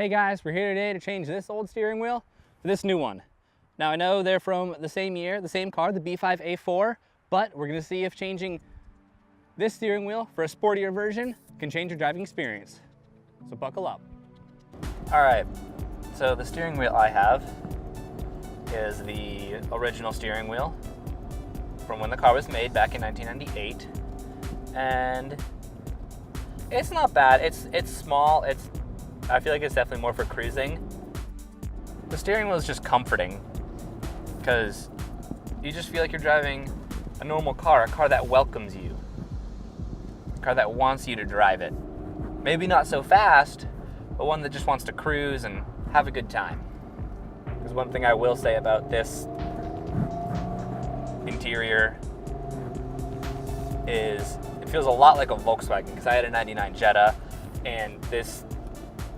Hey guys, we're here today to change this old steering wheel for this new one. Now I know they're from the same year, the same car, the B5A4, but we're gonna see if changing this steering wheel for a sportier version can change your driving experience. So buckle up. All right, so the steering wheel I have is the original steering wheel from when the car was made back in 1998. And it's not bad, it's small, I feel like it's definitely more for cruising. The steering wheel is just comforting because you just feel like you're driving a normal car, a car that welcomes you, a car that wants you to drive it. Maybe not so fast, but one that just wants to cruise and have a good time. Because one thing I will say about this interior is it feels a lot like a Volkswagen, because I had a 99 Jetta, and this,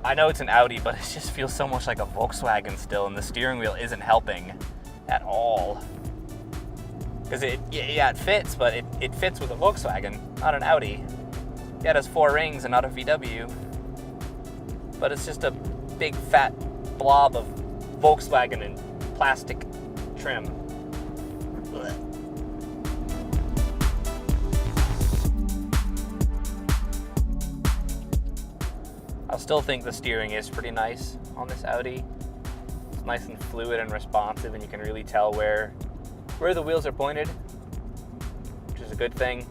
I know it's an Audi, but it just feels so much like a Volkswagen still, and the steering wheel isn't helping at all. Because it fits, but it fits with a Volkswagen, not an Audi. Yeah, it has 4 rings and not a VW, but it's just a big fat blob of Volkswagen and plastic trim. Blech. I still think the steering is pretty nice on this Audi. It's nice and fluid and responsive, and you can really tell where the wheels are pointed, which is a good thing.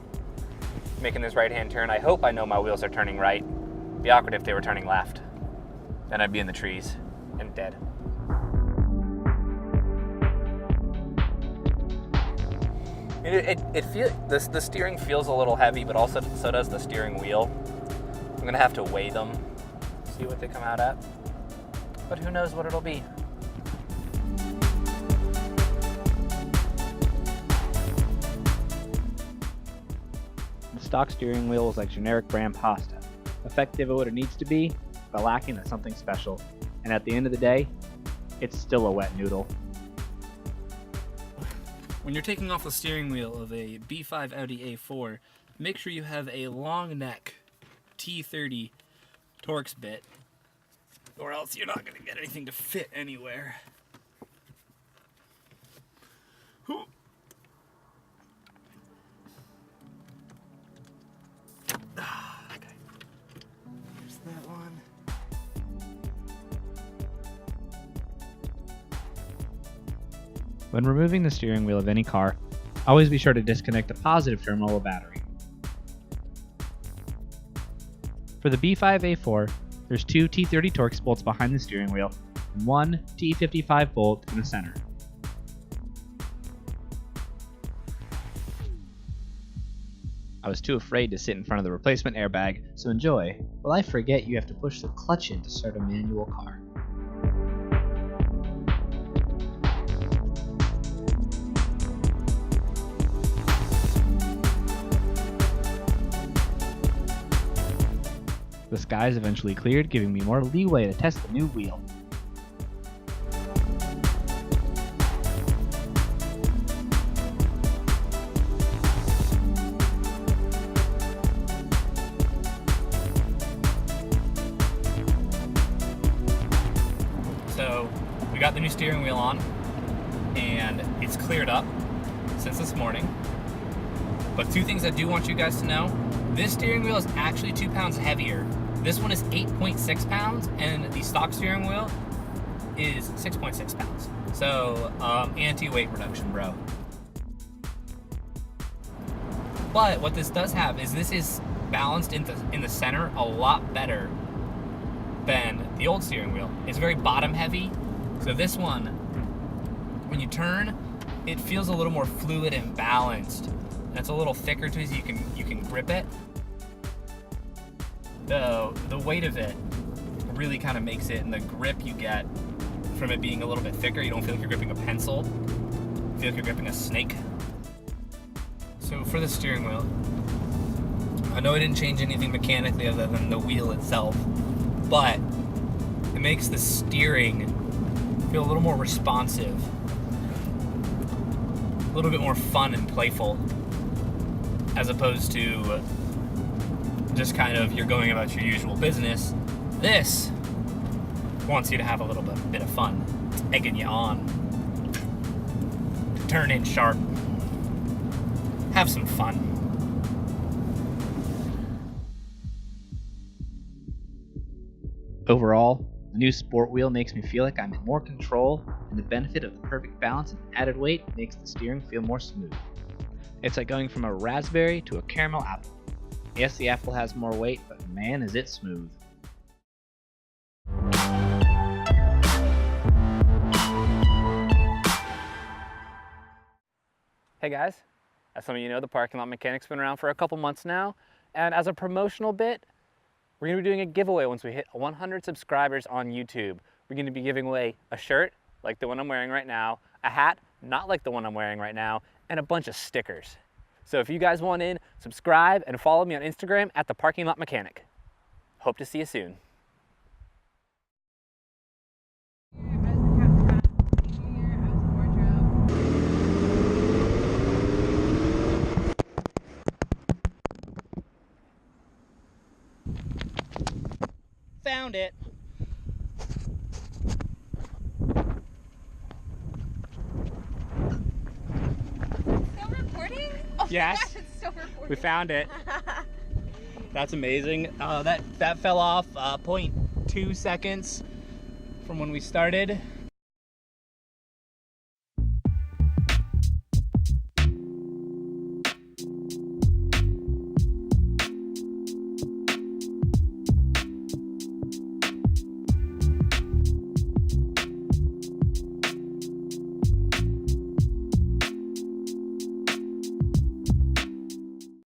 Making this right-hand turn, I hope I know my wheels are turning right. It'd be awkward if they were turning left. Then I'd be in the trees and dead. The steering feels a little heavy, but also so does the steering wheel. I'm gonna have to weigh them, see what they come out at, but who knows what it'll be. The stock steering wheel is like generic brand pasta, effective at what it needs to be, but lacking in something special. And at the end of the day, it's still a wet noodle. When you're taking off the steering wheel of a B5 Audi A4, make sure you have a long neck T30 Torx bit, or else you're not going to get anything to fit anywhere. Okay. Here's that one. When removing the steering wheel of any car, always be sure to disconnect the positive terminal of the battery. For the B5A4, there's 2 T30 Torx bolts behind the steering wheel and 1 T55 bolt in the center. I was too afraid to sit in front of the replacement airbag, so enjoy, while I forget you have to push the clutch in to start a manual car. The skies eventually cleared, giving me more leeway to test the new wheel. So we got the new steering wheel on, and it's cleared up since this morning. But 2 things I do want you guys to know. This steering wheel is actually 2 pounds heavier. This one is 8.6 pounds, and the stock steering wheel is 6.6 pounds. So, anti-weight reduction, bro. But what this does have is this is balanced in the center a lot better than the old steering wheel. It's very bottom heavy. So this one, when you turn, it feels a little more fluid and balanced. And it's a little thicker too, so you can grip it. The weight of it really kind of makes it, and the grip you get from it being a little bit thicker. You don't feel like you're gripping a pencil. You feel like you're gripping a snake. So for the steering wheel, I know I didn't change anything mechanically other than the wheel itself, but it makes the steering feel a little more responsive, a little bit more fun and playful, as opposed to just kind of you're going about your usual business. This wants you to have a little bit of fun. It's egging you on. Turn in sharp. Have some fun. Overall, the new sport wheel makes me feel like I'm in more control, and the benefit of the perfect balance and added weight makes the steering feel more smooth. It's like going from a raspberry to a caramel apple. Yes, the apple has more weight, but man is it smooth. Hey guys, as some of you know, the Parking Lot Mechanic's been around for a couple months now, and as a promotional bit, we're going to be doing a giveaway once we hit 100 subscribers on YouTube. We're going to be giving away a shirt, like the one I'm wearing right now, a hat, not like the one I'm wearing right now, and a bunch of stickers. So if you guys want in, subscribe and follow me on Instagram at the Parking Lot Mechanic. Hope to see you soon. Found it. Still recording? Oh Yes. my gosh, it's still recording. We found it. That's amazing. That fell off 0.2 seconds from when we started.